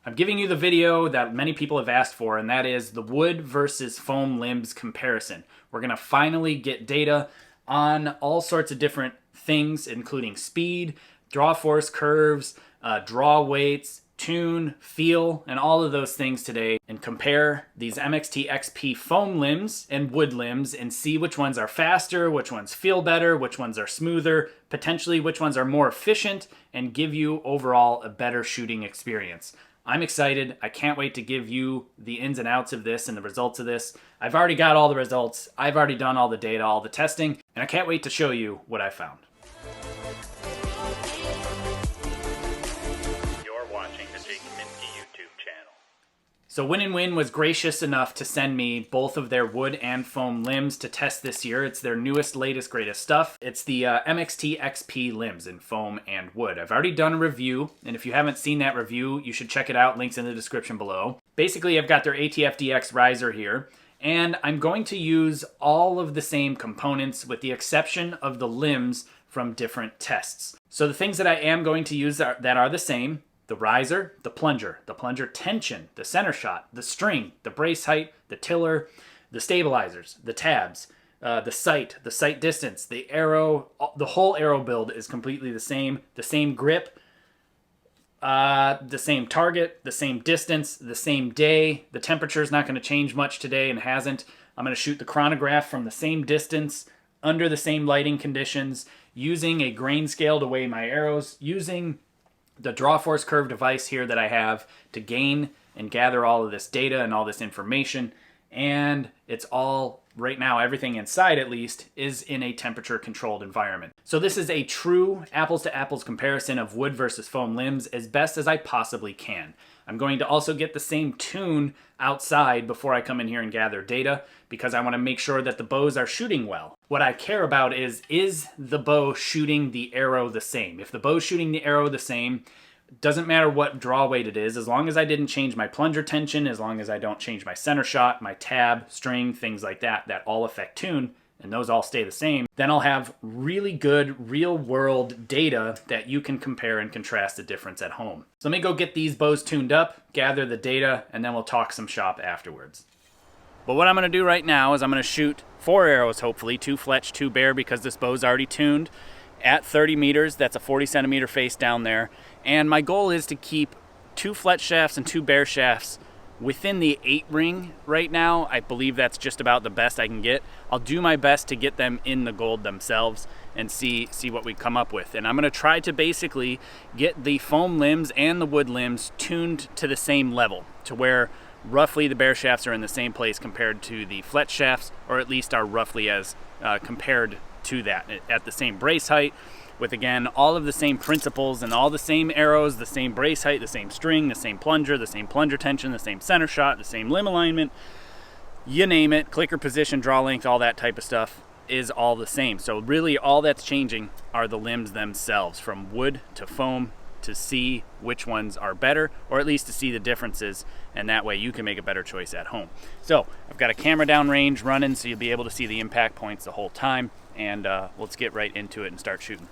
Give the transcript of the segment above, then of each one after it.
I'm giving you the video that many people have asked for, and that is the wood versus foam limbs comparison. We're going to finally get data on all sorts of different things, including speed, draw force curves, draw weights, tune, feel, and all of those things today, and compare these MXT XP foam limbs and wood limbs and see which ones are faster, which ones feel better, which ones are smoother, potentially which ones are more efficient, and give you overall a better shooting experience. I'm excited. I can't wait to give you the ins and outs of this and the results of this. I've already got all the results. I've already done all the data, all the testing, and I can't wait to show you what I found. So Win and Win was gracious enough to send me both of their wood and foam limbs to test this year. It's their newest, latest, greatest stuff. It's the MXT XP limbs in foam and wood. I've already done a review, and if you haven't seen that review, you should check it out. Links in the description below. Basically, I've got their ATF-DX riser here, and I'm going to use all of the same components with the exception of the limbs from different tests. So the things that I am going to use that are the same: the riser, the plunger tension, the center shot, the string, the brace height, the tiller, the stabilizers, the tabs, the sight distance, the arrow, the whole arrow build is completely the same grip, the same target, the same distance, the same day. The temperature is not going to change much today and hasn't. I'm going to shoot the chronograph from the same distance, under the same lighting conditions, using a grain scale to weigh my arrows, using the draw force curve device here that I have to gain and gather all of this data and all this information. And it's all, right now, everything inside at least, is in a temperature controlled environment. So this is a true apples to apples comparison of wood versus foam limbs as best as I possibly can. I'm going to also get the same tune outside before I come in here and gather data, because I want to make sure that the bows are shooting well. What I care about is the bow shooting the arrow the same? If the bow's shooting the arrow the same, doesn't matter what draw weight it is, as long as I didn't change my plunger tension, as long as I don't change my center shot, my tab, string, things like that, that all affect tune, and those all stay the same, then I'll have really good real-world data that you can compare and contrast the difference at home. So let me go get these bows tuned up, gather the data, and then we'll talk some shop afterwards. But what I'm going to do right now is I'm going to shoot 4 arrows, hopefully, 2 fletch, 2 bare, because this bow's already tuned at 30 meters. That's a 40 centimeter face down there. And my goal is to keep 2 fletch shafts and 2 bare shafts within the 8 ring right now. I believe that's just about the best I can get. I'll do my best to get them in the gold themselves and see what we come up with. And I'm going to try to basically get the foam limbs and the wood limbs tuned to the same level, to where roughly the bare shafts are in the same place compared to the fletch shafts, or at least are roughly as compared to that, at the same brace height, with, again, all of the same principles and all the same arrows, the same brace height, the same string, the same plunger tension, the same center shot, the same limb alignment, you name it, clicker position, draw length, all that type of stuff is all the same. So really all that's changing are the limbs themselves, from wood to foam, to see which ones are better, or at least to see the differences, and that way you can make a better choice at home. So I've got a camera downrange running, so you'll be able to see the impact points the whole time, and let's get right into it and start shooting.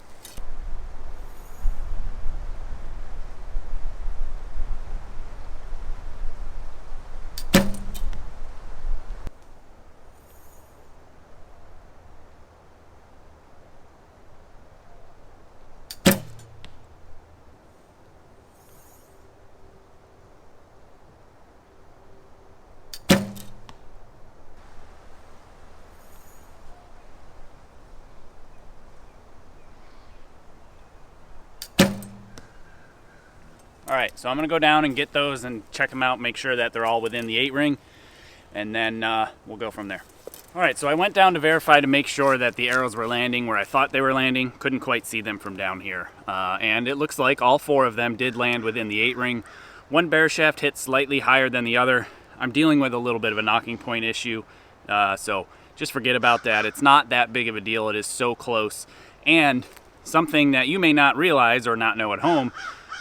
All right, so I'm gonna go down and get those and check them out, make sure that they're all within the 8 ring, and then we'll go from there. All right, so I went down to verify to make sure that the arrows were landing where I thought they were landing. Couldn't quite see them from down here. And it looks like all 4 of them did land within the 8 ring. One bare shaft hit slightly higher than the other. I'm dealing with a little bit of a knocking point issue, so just forget about that. It's not that big of a deal. It is so close. And something that you may not realize or not know at home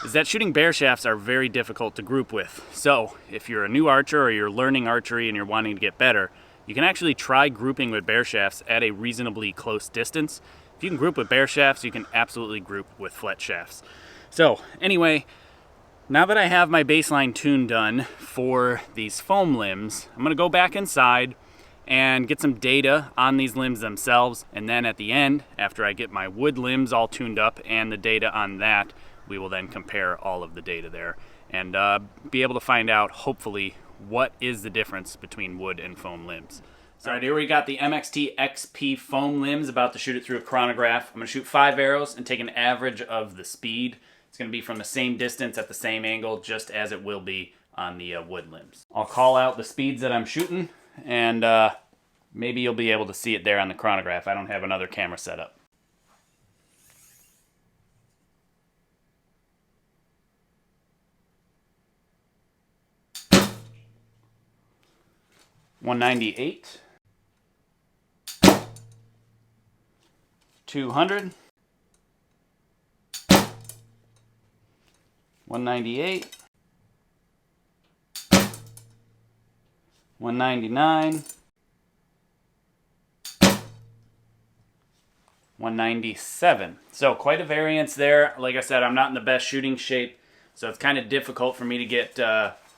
is that shooting bare shafts are very difficult to group with. So if you're a new archer or you're learning archery and you're wanting to get better, you can actually try grouping with bare shafts at a reasonably close distance. If you can group with bare shafts, you can absolutely group with fletch shafts. So anyway, Now that I have my baseline tune done for these foam limbs, I'm gonna go back inside and get some data on these limbs themselves. And then at the end, after I get my wood limbs all tuned up and the data on that, we will then compare all of the data there and be able to find out, hopefully, what is the difference between wood and foam limbs. So, all right, here we got the MXT XP foam limbs, about to shoot it through a chronograph. I'm gonna shoot 5 arrows and take an average of the speed. It's going to be from the same distance at the same angle, just as it will be on the wood limbs. I'll call out the speeds that I'm shooting, and maybe you'll be able to see it there on the chronograph. I don't have another camera set up. $198, 200, 198, 199, 197. So quite a variance there. Like I said, I'm not in the best shooting shape, so it's kind of difficult for me to get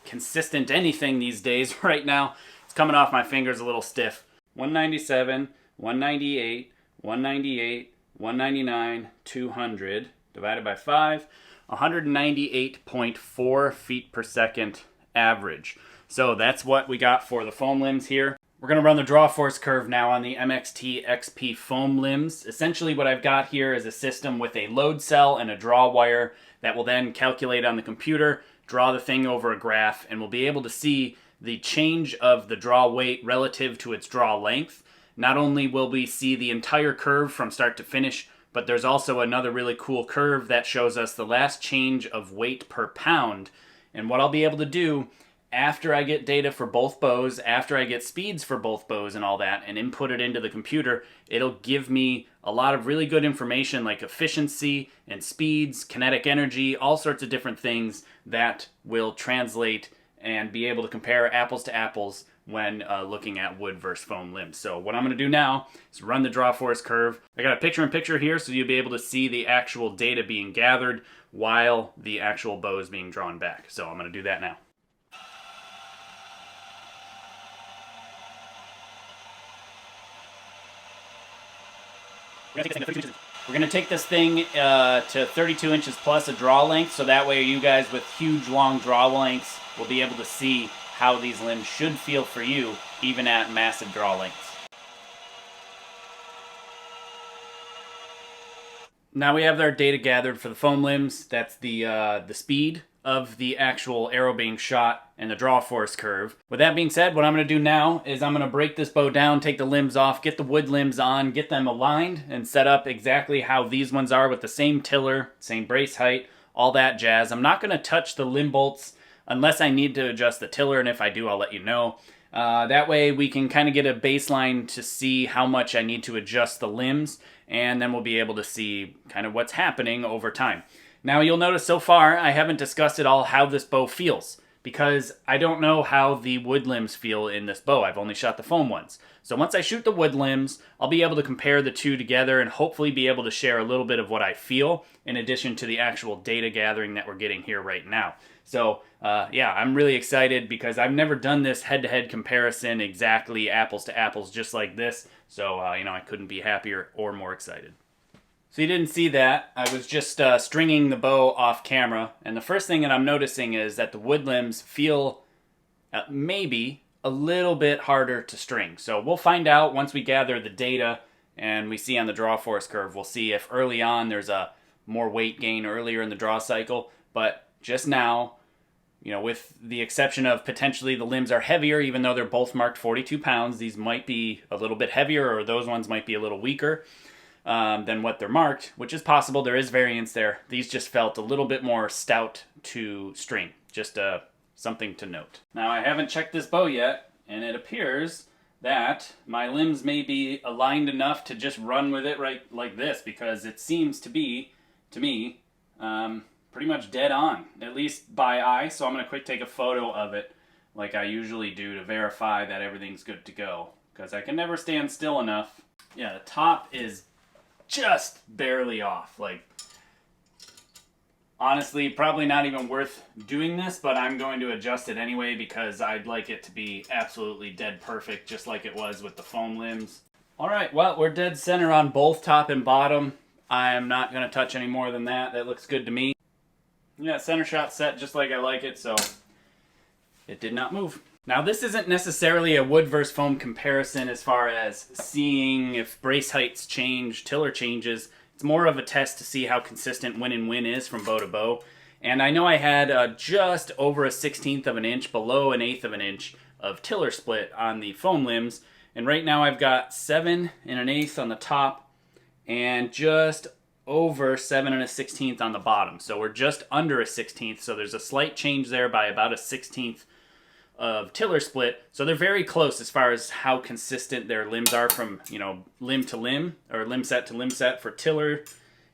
consistent anything these days right now. It's coming off my fingers a little stiff. 197, 198, 198, 199, 200, divided by 5. 198.4 feet per second average. So that's what we got for the foam limbs here. We're going to run the draw force curve now on the MXT XP foam limbs. Essentially what I've got here is a system with a load cell and a draw wire that will then calculate on the computer, draw the thing over a graph, and we'll be able to see the change of the draw weight relative to its draw length. Not only will we see the entire curve from start to finish, but there's also another really cool curve that shows us the last change of weight per pound. And what I'll be able to do after I get data for both bows, after I get speeds for both bows and all that, and input it into the computer, it'll give me a lot of really good information like efficiency and speeds, kinetic energy, all sorts of different things that will translate and be able to compare apples to apples when looking at wood versus foam limbs. So what I'm going to do now is run the draw force curve. I got a picture-in-picture here, so you'll be able to see the actual data being gathered while the actual bow is being drawn back. So I'm going to do that now. We're going to take this thing to 32 inches plus a draw length, so that way you guys with huge long draw lengths will be able to see how these limbs should feel for you, even at massive draw lengths. Now we have our data gathered for the foam limbs. That's the speed of the actual arrow being shot and the draw force curve. With that being said, what I'm going to do now is I'm going to break this bow down, take the limbs off, get the wood limbs on, get them aligned, and set up exactly how these ones are with the same tiller, same brace height, all that jazz. I'm not going to touch the limb bolts unless I need to adjust the tiller, and if I do, I'll let you know. That way we can kind of get a baseline to see how much I need to adjust the limbs, and then we'll be able to see kind of what's happening over time. Now you'll notice so far I haven't discussed at all how this bow feels, because I don't know how the wood limbs feel in this bow. I've only shot the foam ones. So once I shoot the wood limbs, I'll be able to compare the two together and hopefully be able to share a little bit of what I feel in addition to the actual data gathering that we're getting here right now. So yeah, I'm really excited because I've never done this head-to-head comparison exactly apples to apples just like this. So, you know, I couldn't be happier or more excited. So you didn't see that. I was just stringing the bow off camera. And the first thing that I'm noticing is that the wood limbs feel maybe a little bit harder to string. So we'll find out once we gather the data and we see on the draw force curve. We'll see if early on there's a more weight gain earlier in the draw cycle. But just now, you know, with the exception of potentially the limbs are heavier, even though they're both marked 42 pounds, these might be a little bit heavier or those ones might be a little weaker than what they're marked, which is possible. There is variance there. These just felt a little bit more stout to string. Just something to note. Now I haven't checked this bow yet, and it appears that my limbs may be aligned enough to just run with it right like this, because it seems to be, to me, pretty much dead on, at least by eye. So I'm going to quick take a photo of it like I usually do to verify that everything's good to go, because I can never stand still enough. Yeah, the top is just barely off, like Honestly, probably not even worth doing this, but I'm going to adjust it anyway because I'd like it to be absolutely dead perfect, just like it was with the foam limbs. All right, well, we're dead center on both top and bottom. I'm not going to touch any more than that. That looks good to me. Yeah, center shot set just like I like it, so it did not move. Now, this isn't necessarily a wood versus foam comparison as far as seeing if brace heights change, tiller changes. It's more of a test to see how consistent win and win is from bow to bow. And I know I had just over a 1/16 of an inch, below an 1/8 of an inch of tiller split on the foam limbs. And right now I've got 7 1/8 on the top and just over 7 1/16 on the bottom. So we're just under a 1/16. So there's a slight change there by about a 1/16 of tiller split. So they're very close as far as how consistent their limbs are from, you know, limb to limb or limb set to limb set for tiller.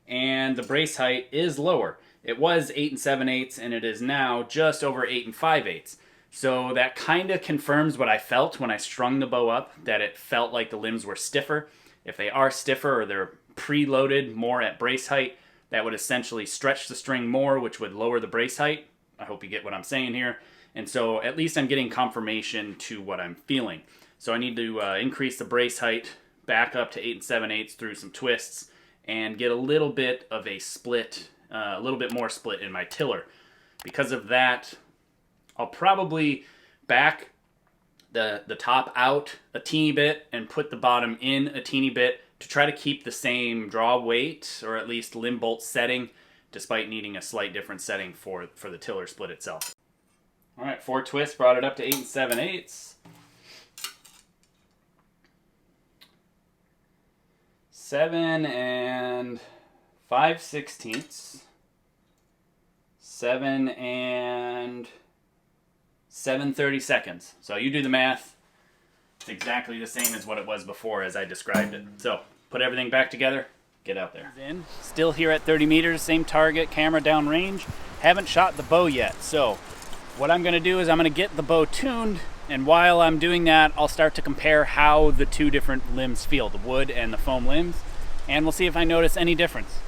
And the brace height is lower. It was 8 7/8 and it is now just over 8 5/8. So that kind of confirms what I felt when I strung the bow up, that it felt like the limbs were stiffer. If they are stiffer or they're preloaded more at brace height, that would essentially stretch the string more, which would lower the brace height. I hope you get what I'm saying here. And so at least I'm getting confirmation to what I'm feeling. So I need to increase the brace height back up to 8 7/8 through some twists and get a little bit of a split, a little bit more split in my tiller. Because of that, I'll probably back the top out a teeny bit and put the bottom in a teeny bit to try to keep the same draw weight or at least limb bolt setting, despite needing a slight different setting for the tiller split itself. All right, 4 twists brought it up to 8 7/8. 7 5/16. 7 7/32. So you do the math. It's exactly the same as what it was before as I described it. So put everything back together, get out there. Still here at 30 meters, same target, camera down range. Haven't shot the bow yet. So what I'm gonna do is I'm gonna get the bow tuned, and while I'm doing that, I'll start to compare how the two different limbs feel, the wood and the foam limbs, and we'll see if I notice any difference.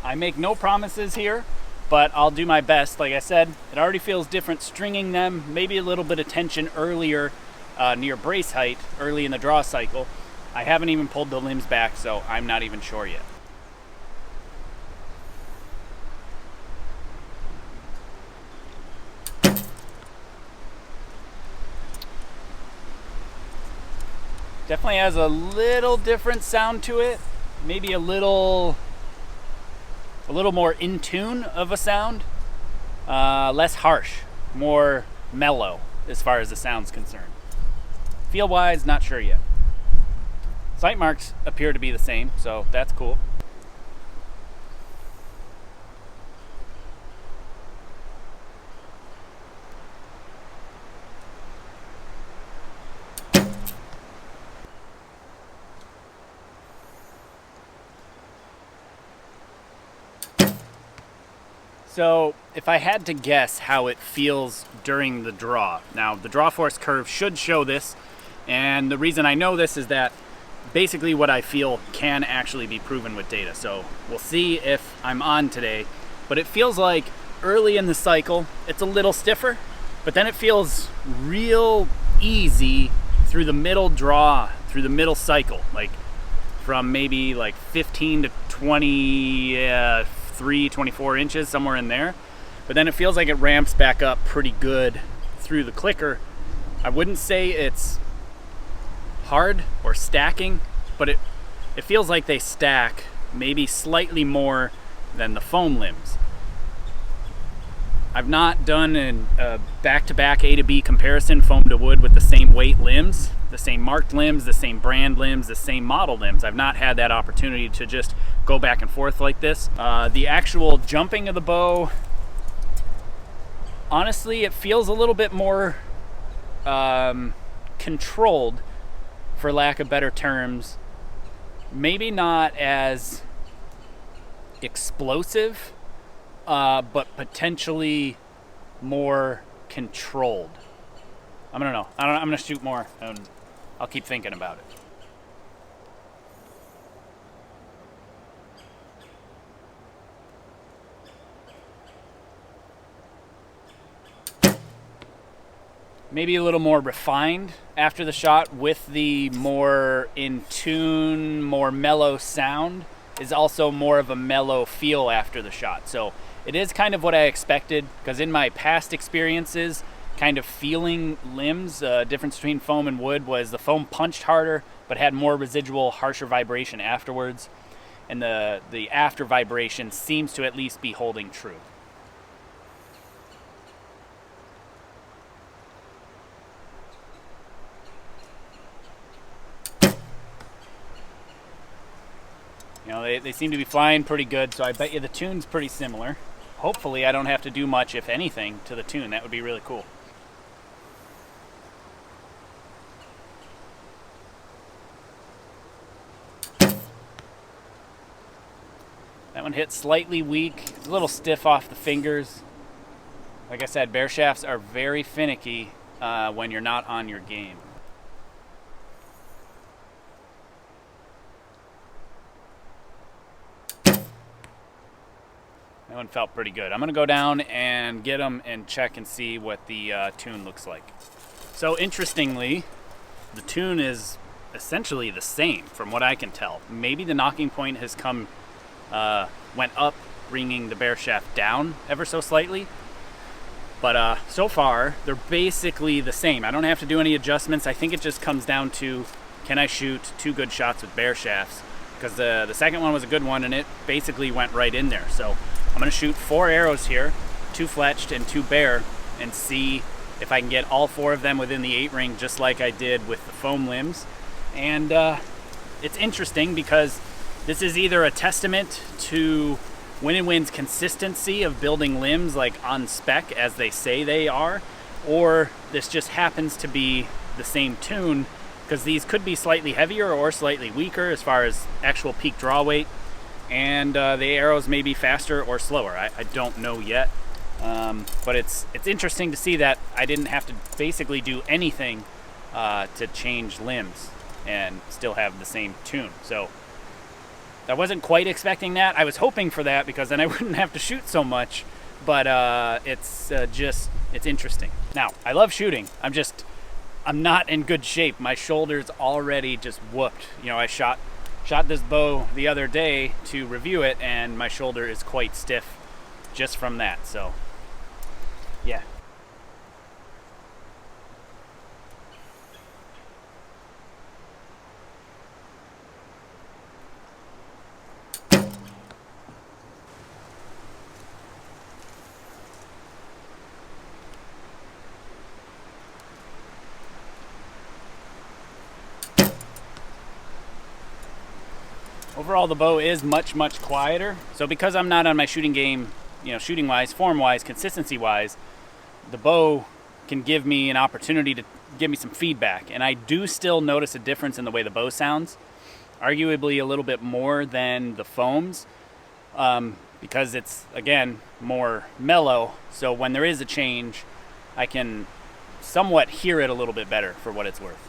I make no promises here, but I'll do my best. Like I said, it already feels different stringing them, maybe a little bit of tension earlier near brace height, early in the draw cycle. I haven't even pulled the limbs back, so I'm not even sure yet. Definitely has a little different sound to it. Maybe a little more in tune of a sound. Less harsh, more mellow as far as the sound's concerned. Feel wise, not sure yet. Sight marks appear to be the same, so that's cool. So if I had to guess how it feels during the draw, now the draw force curve should show this, and the reason I know this is that basically what I feel can actually be proven with data. So we'll see if I'm on today, but it feels like early in the cycle it's a little stiffer, but then it feels real easy through the middle draw, through the middle cycle, like from maybe like 15 to 23, 24 inches, somewhere in there. But then it feels like it ramps back up pretty good through the clicker. I wouldn't say it's hard or stacking, but it feels like they stack maybe slightly more than the foam limbs. I've not done a back-to-back A to B comparison, foam to wood, with the same weight limbs, the same marked limbs, the same brand limbs, the same model limbs. I've not had that opportunity to just go back and forth like this. The actual jumping of the bow, honestly, it feels a little bit more controlled, for lack of better terms. Maybe not as explosive, but potentially more controlled. I don't know. I'm gonna shoot more, and I'll keep thinking about it. maybe a little more refined after the shot, with the more in tune, more mellow sound is also more of a mellow feel after the shot. So it is kind of what I expected, because in my past experiences, kind of feeling limbs, difference between foam and wood was the foam punched harder but had more residual harsher vibration afterwards, and the after vibration seems to at least be holding true. You know, they seem to be flying pretty good, so I bet you the tune's pretty similar. Hopefully I don't have to do much, if anything, to the tune. That would be really cool. That one hit slightly weak. It's a little stiff off the fingers. Like I said, bear shafts are very finicky when you're not on your game. That one felt pretty good. I'm gonna go down and get them and check and see what the tune looks like. So interestingly, the tune is essentially the same from what I can tell. Maybe the knocking point has went up, bringing the bear shaft down ever so slightly. But so far, they're basically the same. I don't have to do any adjustments. I think it just comes down to, can I shoot 2 good shots with bear shafts? Because the second one was a good one and it basically went right in there. So I'm gonna shoot 4 arrows here, 2 fletched and 2 bare, and see if I can get all 4 of them within the 8 ring, just like I did with the foam limbs. And it's interesting because this is either a testament to Win & Win's consistency of building limbs like on spec as they say they are, or this just happens to be the same tune, because these could be slightly heavier or slightly weaker as far as actual peak draw weight, and the arrows may be faster or slower. I don't know yet, but it's interesting to see that I didn't have to basically do anything to change limbs and still have the same tune. So I wasn't quite expecting that. I was hoping for that, because then I wouldn't have to shoot so much, but it's interesting. Now, I love shooting. I'm not in good shape. My shoulder's already just whooped. You know, I shot this bow the other day to review it, and my shoulder is quite stiff just from that. So yeah. Overall, the bow is much quieter. So because I'm not on my shooting game, you know, shooting wise, form wise, consistency wise, the bow can give me an opportunity to give me some feedback. And I do still notice a difference in the way the bow sounds, arguably a little bit more than the foams, because it's, again, more mellow. So when there is a change, I can somewhat hear it a little bit better for what it's worth.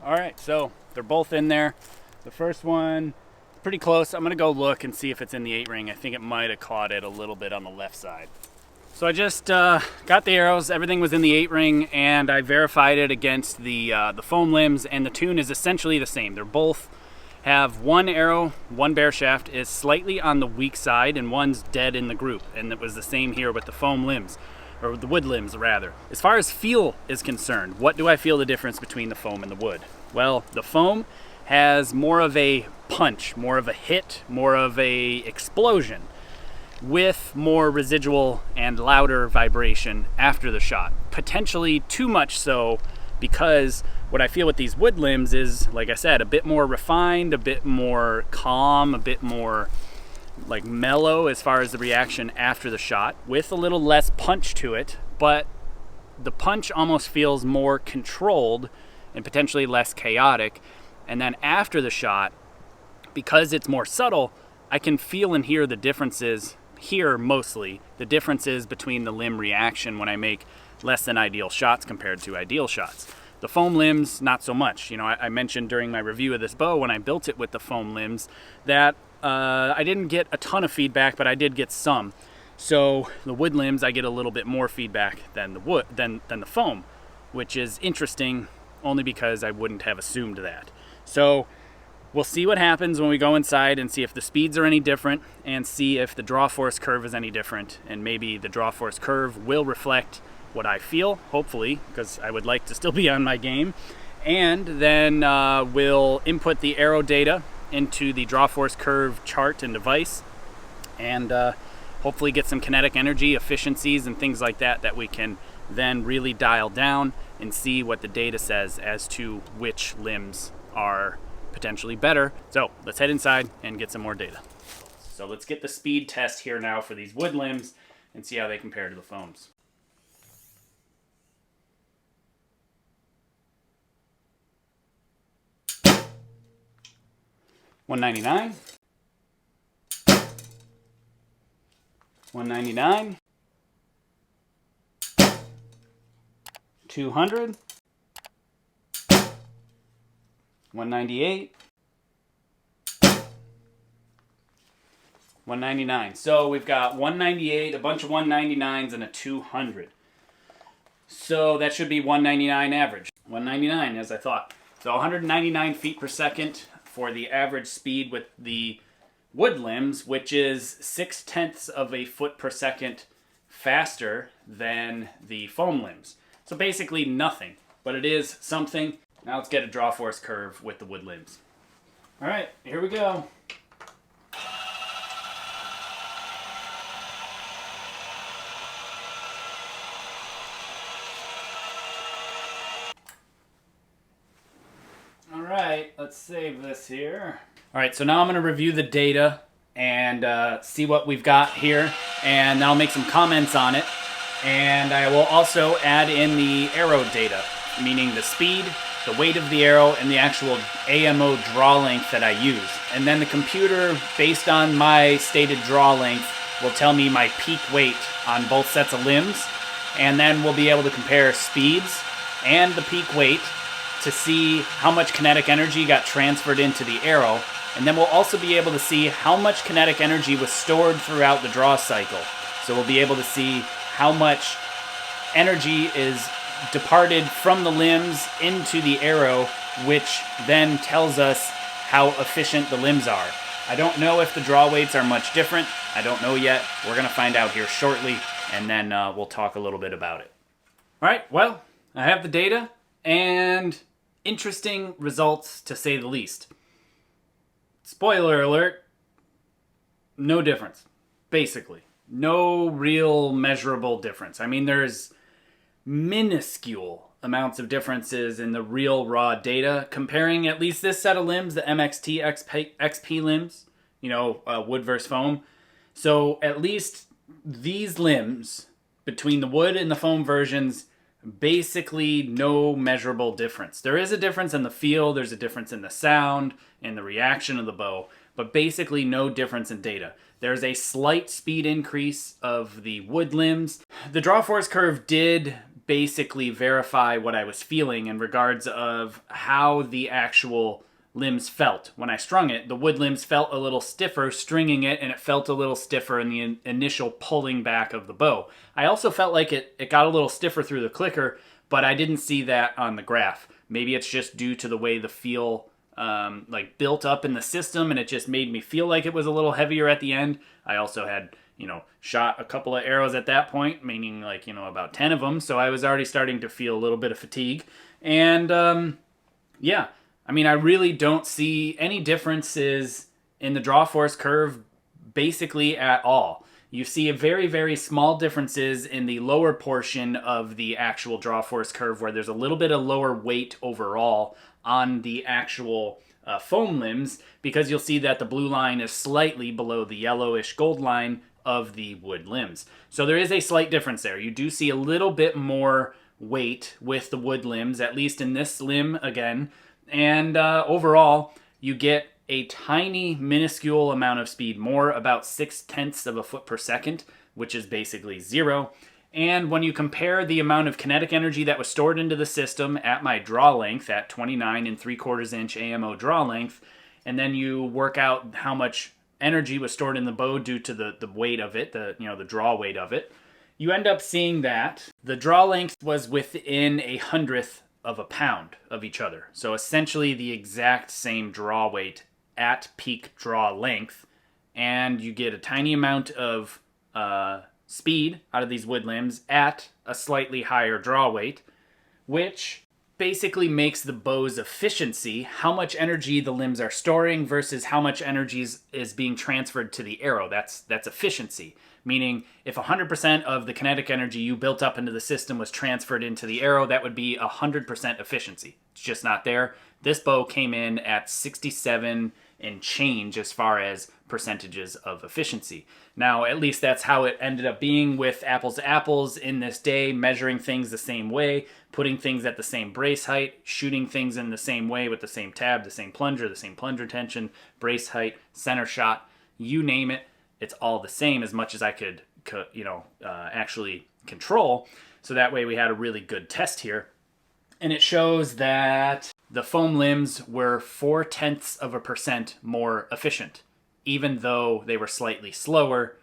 All right, so they're both in there. The first one, pretty close. I'm gonna go look and see if it's in the 8 ring. I think it might have caught it a little bit on the left side. So I just got the arrows. Everything was in the 8 ring, and I verified it against the foam limbs, and the tune is essentially the same. They're both have 1 arrow, 1 bear shaft is slightly on the weak side, and one's dead in the group. And it was the same here with the foam limbs, or the wood limbs rather. As far as feel is concerned, what do I feel the difference between the foam and the wood? Well, the foam has more of a punch, more of a hit, more of a explosion, with more residual and louder vibration after the shot. Potentially too much so, because what I feel with these wood limbs is, like I said, a bit more refined, a bit more calm, a bit more like mellow as far as the reaction after the shot, with a little less punch to it, but the punch almost feels more controlled and potentially less chaotic. And then after the shot, because it's more subtle, I can feel and hear the differences here mostly, the differences between the limb reaction when I make less than ideal shots compared to ideal shots. The foam limbs, not so much. You know, I mentioned during my review of this bow when I built it with the foam limbs that I didn't get a ton of feedback, but I did get some. So the wood limbs, I get a little bit more feedback than the foam, which is interesting only because I wouldn't have assumed that. So we'll see what happens when we go inside and see if the speeds are any different and see if the draw force curve is any different, and maybe the draw force curve will reflect what I feel, hopefully, because I would like to still be on my game. And then we'll input the arrow data into the draw force curve chart and device, and hopefully get some kinetic energy efficiencies and things like that that we can then really dial down and see what the data says as to which limbs are potentially better. So let's head inside and get some more data. So let's get the speed test here now for these wood limbs and see how they compare to the foams. $199, $199, $200, $198, $199. So we've got $198, a bunch of $199s, and a $200. So that should be $199 average. $199 as I thought. So 199 feet per second for the average speed with the wood limbs, which is 0.6 of a foot per second faster than the foam limbs. So basically nothing, but it is something. Now let's get a draw force curve with the wood limbs. All right, here we go. All right, let's save this here. All right, so now I'm going to review the data and see what we've got here, and I'll make some comments on it. And I will also add in the arrow data, meaning the speed, the weight of the arrow, and the actual AMO draw length that I use. And then the computer, based on my stated draw length, will tell me my peak weight on both sets of limbs, and then we'll be able to compare speeds and the peak weight to see how much kinetic energy got transferred into the arrow, and then we'll also be able to see how much kinetic energy was stored throughout the draw cycle. So we'll be able to see how much energy is departed from the limbs into the arrow, which then tells us how efficient the limbs are. I don't know if the draw weights are much different. I don't know yet. We're going to find out here shortly, and then we'll talk a little bit about it. All right, well, I have the data, and interesting results to say the least. Spoiler alert, no difference, basically. No real measurable difference. I mean, there's minuscule amounts of differences in the real raw data comparing at least this set of limbs, the MXT XP limbs, you know, wood versus foam. So at least these limbs between the wood and the foam versions, basically no measurable difference. There is a difference in the feel, there's a difference in the sound, and the reaction of the bow, but basically no difference in data. There's a slight speed increase of the wood limbs. The draw force curve did basically verify what I was feeling in regards of how the actual limbs felt. When I strung it, the wood limbs felt a little stiffer stringing it, and it felt a little stiffer in the initial pulling back of the bow. I also felt like it got a little stiffer through the clicker, but I didn't see that on the graph. Maybe it's just due to the way the feel like built up in the system, and it just made me feel like it was a little heavier at the end. I also had, you know, shot a couple of arrows at that point, meaning like, you know, about 10 of them, so I was already starting to feel a little bit of fatigue. And yeah, I mean, I really don't see any differences in the draw force curve basically at all. You see a very, very small differences in the lower portion of the actual draw force curve, where there's a little bit of lower weight overall on the actual foam limbs, because you'll see that the blue line is slightly below the yellowish gold line of the wood limbs. So there is a slight difference there. You do see a little bit more weight with the wood limbs, at least in this limb again. And overall, you get a tiny, minuscule amount of speed more, about 0.6 of a foot per second, which is basically zero. And when you compare the amount of kinetic energy that was stored into the system at my draw length, at 29 3/4 inch AMO draw length, and then you work out how much energy was stored in the bow due to the weight of it, the draw weight of it, you end up seeing that the draw length was within 1/100th of a pound of each other. So essentially the exact same draw weight at peak draw length, and you get a tiny amount of speed out of these wood limbs at a slightly higher draw weight, which basically makes the bow's efficiency, how much energy the limbs are storing versus how much energy is being transferred to the arrow. That's efficiency. Meaning if 100% of the kinetic energy you built up into the system was transferred into the arrow, that would be 100% efficiency. It's just not there. This bow came in at 67 and change as far as percentages of efficiency. Now, at least that's how it ended up being with apples to apples in this day, measuring things the same way, putting things at the same brace height, shooting things in the same way with the same tab, the same plunger tension, brace height, center shot, you name it. It's all the same as much as I could actually control. So that way we had a really good test here. And it shows that the foam limbs were 0.4% more efficient. Even though they were slightly slower,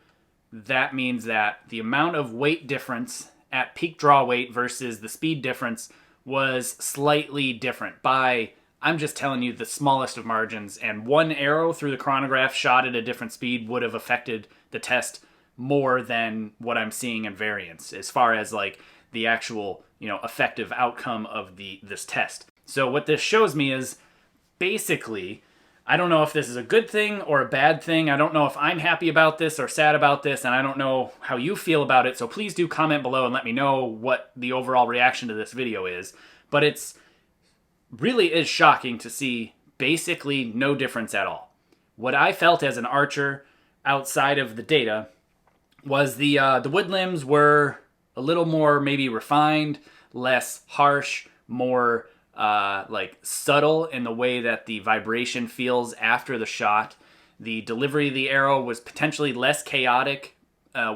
that means that the amount of weight difference at peak draw weight versus the speed difference was slightly different by, I'm just telling you, the smallest of margins. And one arrow through the chronograph shot at a different speed would have affected the test more than what I'm seeing in variance as far as like the actual, effective outcome of this test. So what this shows me is basically, I don't know if this is a good thing or a bad thing. I don't know if I'm happy about this or sad about this, and I don't know how you feel about it. So please do comment below and let me know what the overall reaction to this video is. But it's really is shocking to see basically no difference at all. What I felt as an archer outside of the data was the wood limbs were a little more maybe refined, less harsh, more subtle in the way that the vibration feels after the shot. The delivery of the arrow was potentially less chaotic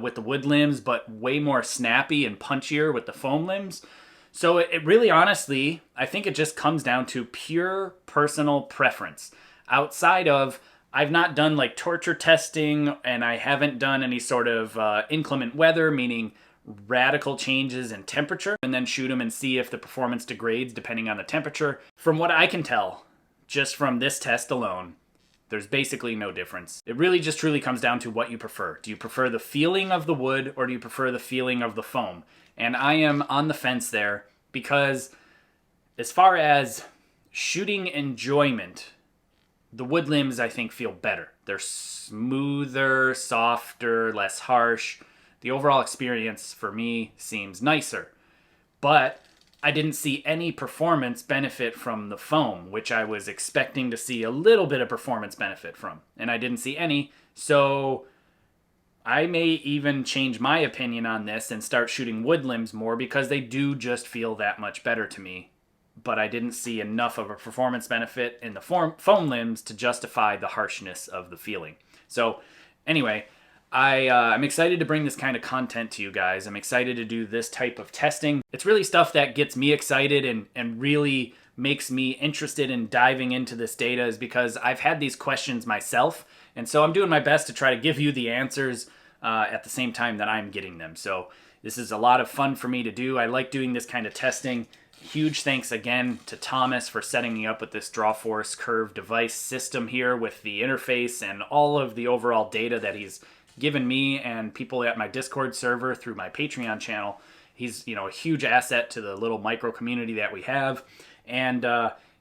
with the wood limbs, but way more snappy and punchier with the foam limbs. So it really, honestly, I think it just comes down to pure personal preference. Outside of, I've not done like torture testing, and I haven't done any sort of inclement weather, meaning radical changes in temperature, and then shoot them and see if the performance degrades depending on the temperature. From what I can tell, just from this test alone, there's basically no difference. It really just truly comes down to what you prefer. Do you prefer the feeling of the wood, or do you prefer the feeling of the foam? And I am on the fence there, because as far as shooting enjoyment, the wood limbs I think feel better. They're smoother, softer, less harsh. The overall experience for me seems nicer. But I didn't see any performance benefit from the foam, which I was expecting to see a little bit of performance benefit from. And I didn't see any. So I may even change my opinion on this and start shooting wood limbs more, because they do just feel that much better to me. But I didn't see enough of a performance benefit in the foam limbs to justify the harshness of the feeling. So anyway, I'm excited to bring this kind of content to you guys. I'm excited to do this type of testing. It's really stuff that gets me excited and really makes me interested in diving into this data, is because I've had these questions myself. And so I'm doing my best to try to give you the answers at the same time that I'm getting them. So this is a lot of fun for me to do. I like doing this kind of testing. Huge thanks again to Thomas for setting me up with this Drawforce Curve device system here with the interface and all of the overall data that he's given me and people at my Discord server through my Patreon channel. He's, a huge asset to the little micro community that we have. And,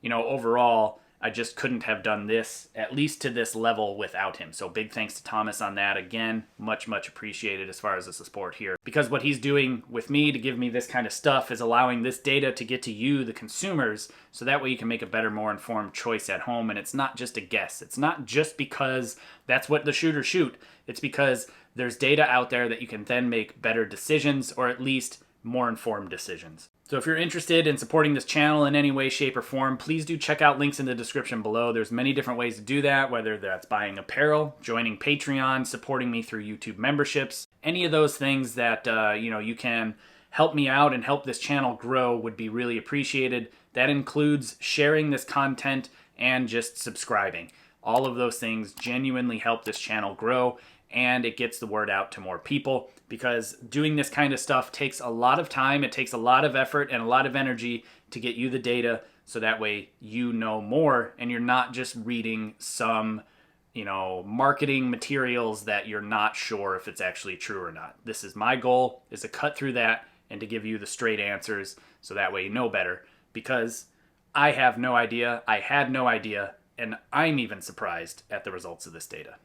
overall, I just couldn't have done this, at least to this level, without him. So big thanks to Thomas on that. Again, much, much appreciated as far as the support here. Because what he's doing with me to give me this kind of stuff is allowing this data to get to you, the consumers, so that way you can make a better, more informed choice at home. And it's not just a guess. It's not just because that's what the shooters shoot. It's because there's data out there that you can then make better decisions, or at least more informed decisions. So if you're interested in supporting this channel in any way, shape, or form, please do check out links in the description below. There's many different ways to do that, whether that's buying apparel, joining Patreon, supporting me through YouTube memberships. Any of those things that you can help me out and help this channel grow would be really appreciated. That includes sharing this content and just subscribing. All of those things genuinely help this channel grow, and it gets the word out to more people, because doing this kind of stuff takes a lot of time. It takes a lot of effort and a lot of energy to get you the data, so that way you know more and you're not just reading some marketing materials that you're not sure if it's actually true or not. This is my goal, is to cut through that and to give you the straight answers, so that way you know better, because I have no idea, I had no idea, and I'm even surprised at the results of this data.